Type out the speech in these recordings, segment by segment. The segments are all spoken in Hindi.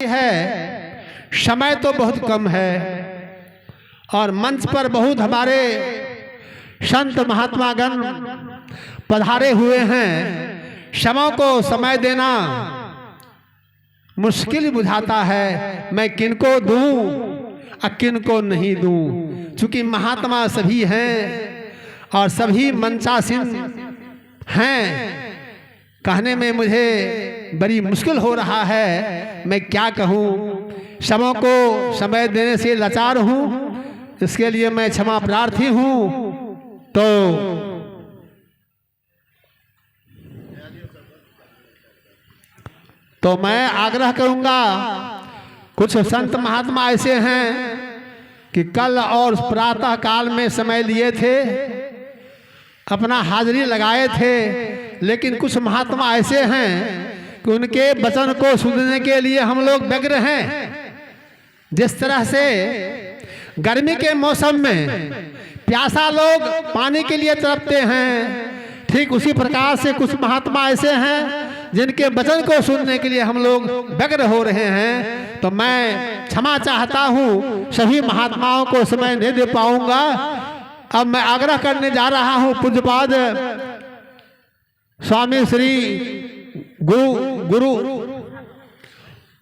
है, समय तो बहुत कम है और मंच पर बहुत हमारे संत महात्मागण पधारे हुए हैं। क्षमा को समय देना मुश्किल बुझाता है, मैं किनको दूं और किनको नहीं दूं। चूंकि महात्मा सभी हैं और सभी मंचासीन हैं, कहने में मुझे बड़ी मुश्किल हो रहा है, मैं क्या कहूँ। क्षमा को समय देने से लाचार हूँ, इसके लिए मैं क्षमा प्रार्थी हूँ। तो मैं आग्रह करूँगा, कुछ संत महात्मा ऐसे हैं कि कल और प्रातः काल में समय लिए थे, अपना हाजिरी लगाए थे, लेकिन कुछ महात्मा ऐसे हैं कि उनके वचन को सुनने के लिए हम लोग व्यग्र हैं। जिस तरह से गर्मी के मौसम में प्यासा लोग पानी के लिए तड़पते हैं, ठीक उसी प्रकार से कुछ महात्मा ऐसे हैं जिनके वचन को सुनने के लिए हम लोग व्यग्र हो रहे हैं। तो मैं क्षमा चाहता हूँ, सभी महात्माओं को समय नहीं दे पाऊंगा। अब मैं आग्रह करने जा रहा हूँ पूज्यपाद स्वामी श्री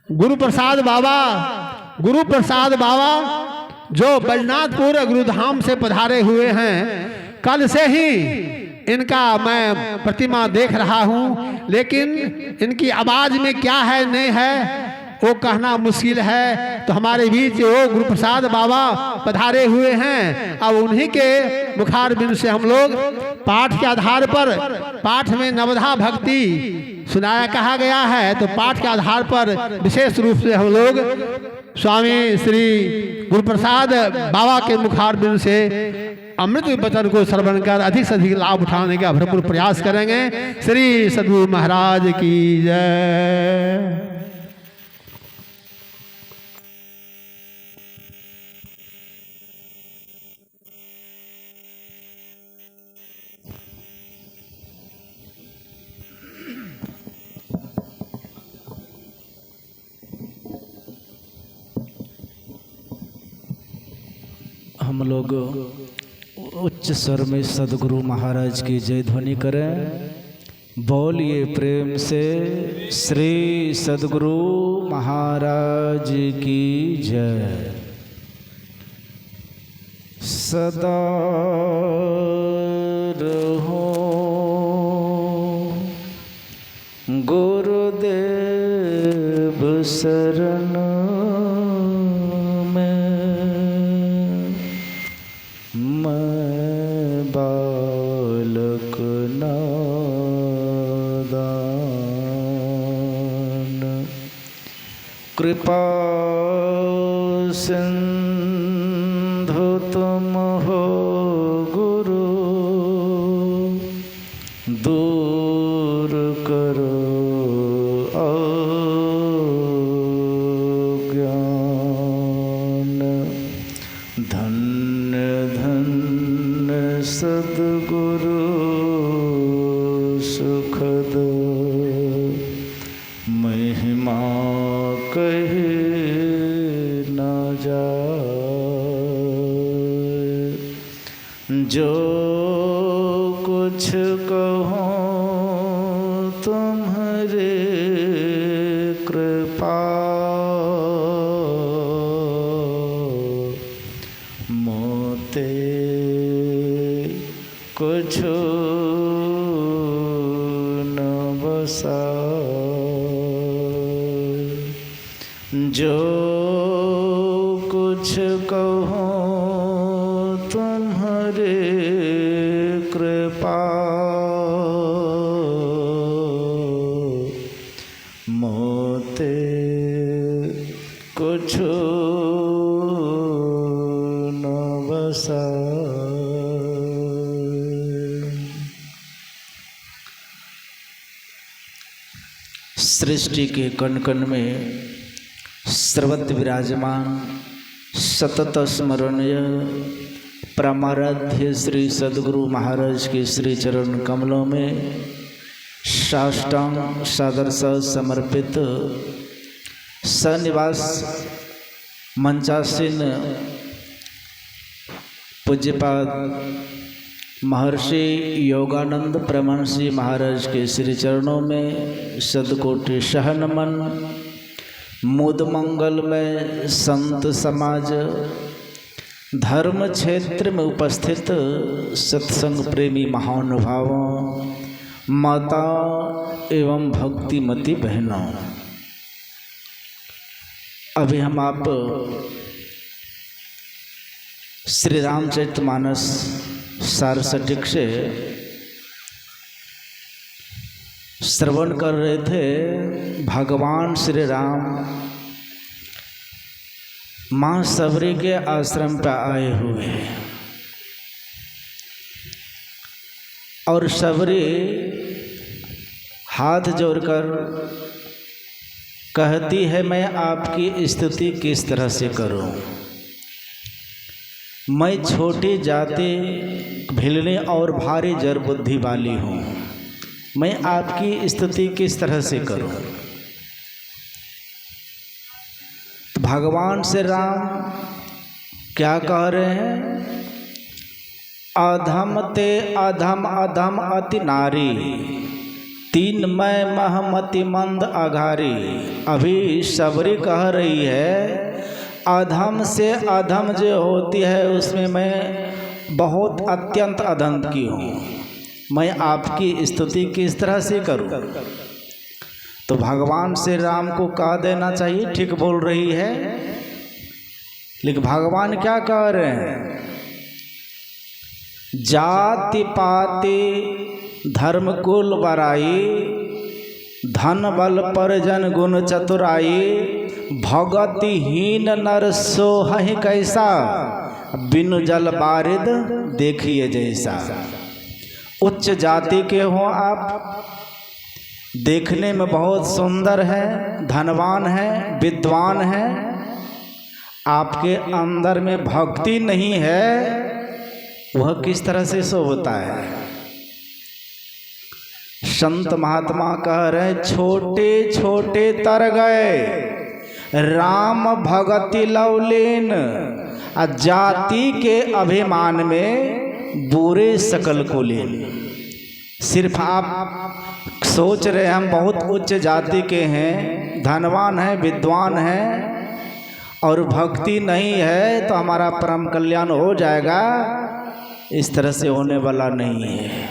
गुरु प्रसाद बाबा जो बैजनाथपुर गुरुधाम से पधारे हुए हैं। कल से ही इनका मैं प्रतिमा देख रहा हूँ, लेकिन इनकी आवाज में क्या है नहीं है वो कहना मुश्किल है। तो हमारे बीच वो गुरु प्रसाद बाबा पधारे हुए हैं। अब उन्हीं के मुखार बिंद से हम लोग पाठ के आधार पर, पाठ में नवधा भक्ति सुनाया कहा गया है, तो पाठ के आधार पर विशेष रूप से हम लोग स्वामी श्री गुरु प्रसाद बाबा के मुखार बिंद से अमृत वचन को श्रवण कर अधिक से अधिक लाभ उठाने का भरपूर प्रयास करेंगे। श्री सद्गुरु महाराज की जय। हम लोग उच्च स्वर में सद्गुरु महाराज की जय ध्वनि करें। बोलिए प्रेम से श्री सद्गुरु महाराज की जय। सदा रहो गुरुदेव शरण कृपा सिंधु तुम हो गुरु, दूर करो अज्ञान। धन्य धन्य सद्गुरु सुखद महिमा कहे न जाए। जो कुछ कहो तुम्हारे कृपा, मोते कुछ न बसा। जो कुछ कहो तुम्हारे कृपा, मोते कुछ न बसा। सृष्टि के कण कण में सर्वत्र विराजमान सतत स्मरणीय परमाराध्य श्री सद्गुरु महाराज के श्री चरण कमलों में साष्टांग सादर सा समर्पित सनिवास मंचासीन पूज्यपाद महर्षि योगानंद परमहंस महाराज के श्री चरणों में सदकोटि शह नमन। मुद मंगल में संत समाज, धर्म क्षेत्र में उपस्थित सत्संग प्रेमी महानुभावों, माता एवं भक्तिमती बहनों, अभी हम आप श्री रामचरितमानस सारसटिक से श्रवण कर रहे थे। भगवान श्री राम माँ सबरी के आश्रम पर आए हुए और सबरी हाथ जोड़कर कहती है, मैं आपकी स्तुति किस तरह से करूं? मैं छोटी जाति, भिलने और भारी जड़ बुद्धि वाली हूँ, मैं आपकी स्तुति किस तरह से करूं? तो भगवान श्री राम क्या कह रहे हैं? अधम ते अधम अधम अति नारी, तीन मैं महमति मंद अघारी। अभी सबरी कह रही है, अधम से अधम जो होती है उसमें मैं बहुत अत्यंत अधम की हूँ, मैं आपकी स्तुति किस तरह से करूं? तो भगवान श्री राम को कह देना चाहिए ठीक बोल रही है, लेकिन भगवान क्या कह रहे हैं? जाति पाति धर्म कुल बराई, धन बल परजन गुण चतुराई, भगतिहीन नर सोहहि कैसा, बिनु जल बारिद देखिए जैसा। उच्च जाति के हो आप, देखने में बहुत सुंदर है, धनवान है, विद्वान है, आपके अंदर में भक्ति नहीं है, वह किस तरह से शोभता है? संत महात्मा कह रहे, छोटे छोटे तर गए राम भगति लवलीन, जाति के अभिमान में बुरे सकल को लेन। सिर्फ आप सोच रहे हम बहुत उच्च जाति के हैं, धनवान हैं, विद्वान हैं और भक्ति नहीं है तो हमारा परम कल्याण हो जाएगा, इस तरह से होने वाला नहीं है।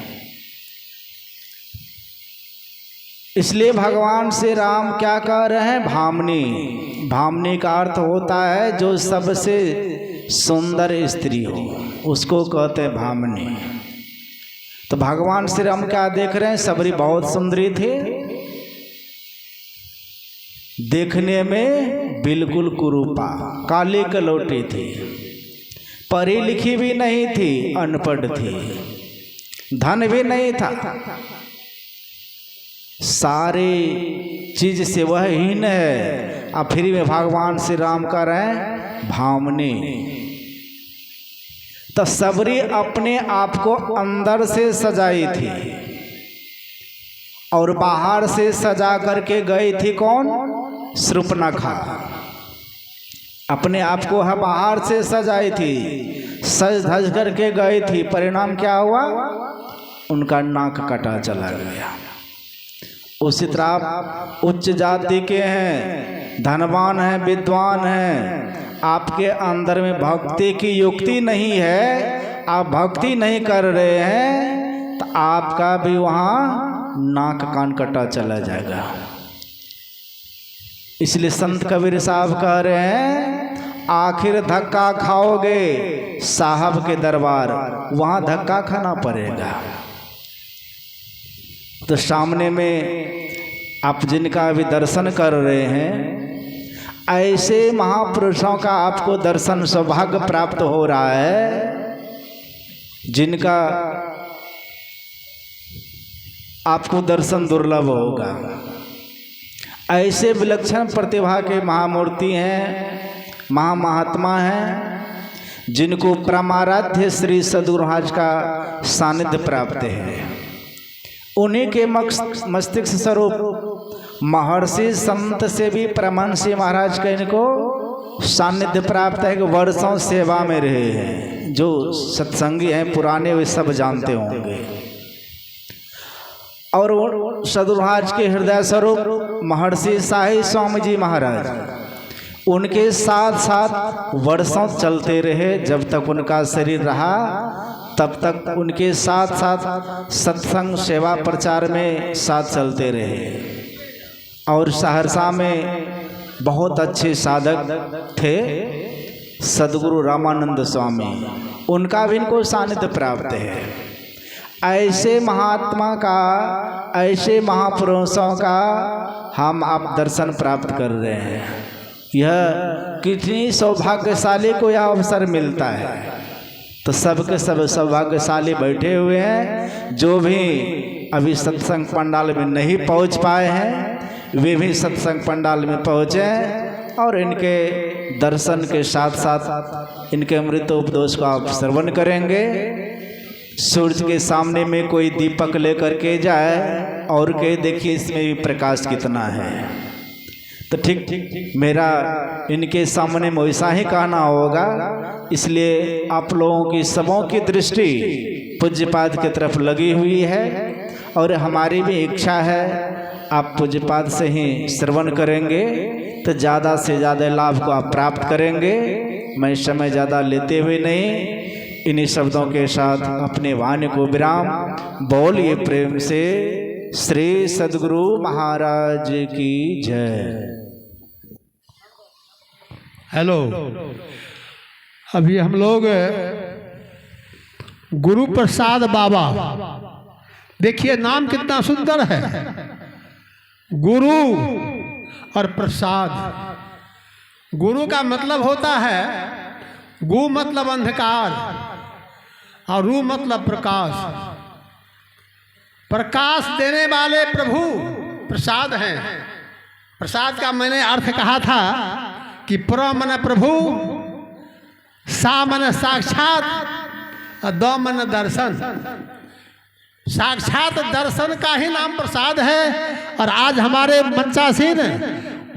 इसलिए भगवान श्री राम क्या कह रहे हैं? भामनी। भामनी का अर्थ होता है जो सबसे सुंदर स्त्री हो, उसको कहते हैं भामनी। तो भगवान श्री राम क्या देख रहे हैं? सबरी बहुत सुंदरी थी, देखने में बिल्कुल कुरूपा, काली कलौटी थी, पढ़ी लिखी भी नहीं थी, अनपढ़ थी, धन भी नहीं था, सारे चीज से वह हीन है। अब फिर में भगवान श्री राम कह रहे हैं भामनी। तो सबरी अपने आप को अंदर से सजाई थी और बाहर से सजा करके गई थी कौन? शूर्पणखा। अपने आप को बाहर से सजाई थी, सज धज करके गई थी, परिणाम क्या हुआ? उनका नाक कटा चला गया। उसी तरह आप उच्च जाति के हैं, धनवान हैं, विद्वान हैं, आपके अंदर में भक्ति की युक्ति नहीं है, आप भक्ति नहीं कर रहे हैं, तो आपका भी वहाँ नाक कान कटा चला जाएगा। इसलिए संत कबीर साहब कह रहे हैं, आखिर धक्का खाओगे साहब के दरबार, वहाँ धक्का खाना पड़ेगा। तो सामने में आप जिनका भी दर्शन कर रहे हैं, ऐसे महापुरुषों का आपको दर्शन सौभाग्य प्राप्त हो रहा है, जिनका आपको दर्शन दुर्लभ होगा। ऐसे विलक्षण प्रतिभा के महामूर्ति हैं, महामहात्मा हैं, जिनको परमाराध्य श्री सद्गुरुराज का सानिध्य प्राप्त है। उन्हीं के मस्तिष्क स्वरूप महर्षि संत से भी परमहंस महाराज का इनको सानिध्य प्राप्त है कि वर्षों सेवा में रहे हैं। जो सत्संगी हैं पुराने वे सब जानते होंगे। और सद्गुरुराज के हृदय स्वरूप महर्षि साई स्वामी जी महाराज उनके साथ साथ वर्षों चलते रहे। जब तक उनका शरीर रहा तब तक उनके साथ साथ सत्संग सेवा प्रचार में साथ चलते रहे। और सहरसा में बहुत अच्छे साधक थे सद्गुरु रामानंद स्वामी, उनका भी इनको सानिध्य प्राप्त है। ऐसे महात्मा का, ऐसे महापुरुषों का हम आप दर्शन प्राप्त कर रहे हैं। यह कितनी सौभाग्यशाली को यह अवसर मिलता है। तो सबके सब सौभाग्यशाली बैठे हुए हैं। जो भी अभी सत्संग पंडाल में नहीं पहुंच पाए हैं वे भी सत्संग पंडाल में पहुँचे और इनके दर्शन के साथ साथ इनके अमृतोपदेश को आप श्रवण करेंगे। सूरज के सामने में कोई दीपक लेकर के जाए और के देखिए इसमें भी प्रकाश कितना है। तो ठीक मेरा इनके सामने में वैसा ही कहना होगा। इसलिए आप लोगों की सबों की दृष्टि पूज्यपाद की तरफ लगी हुई है और हमारी भी इच्छा है आप पूज्यपाद से ही श्रवण करेंगे तो ज़्यादा से ज़्यादा लाभ को आप प्राप्त करेंगे। मैं समय ज़्यादा लेते हुए नहीं इन्हीं शब्दों के साथ अपने वाणी को विराम बोलिए प्रेम से श्री सद्गुरु महाराज की जय। हेलो, अभी हम लोग गुरु प्रसाद बाबा, देखिए नाम कितना सुंदर है, गुरु और प्रसाद। गुरु का मतलब होता है, गु मतलब अंधकार और रू मतलब प्रकाश। प्रकाश देने वाले प्रभु प्रसाद हैं। प्रसाद का मैंने अर्थ कहा था कि प्र मन प्रभु, सा मन साक्षात और द मन दर्शन। साक्षात दर्शन का ही नाम प्रसाद है। और आज हमारे मंचासीन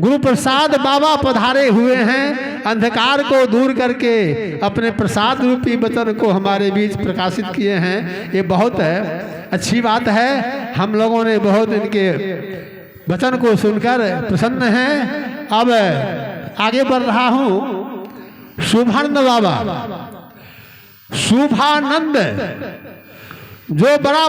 गुरु प्रसाद बाबा पधारे हुए हैं, अंधकार को दूर करके अपने प्रसाद रूपी वचन को हमारे बीच प्रकाशित किए हैं। ये बहुत अच्छी बात है। हम लोगों ने बहुत इनके वचन को सुनकर प्रसन्न हैं। अब आगे बढ़ रहा हूँ। शुभानंद बाबा, शुभानंद जो बड़ा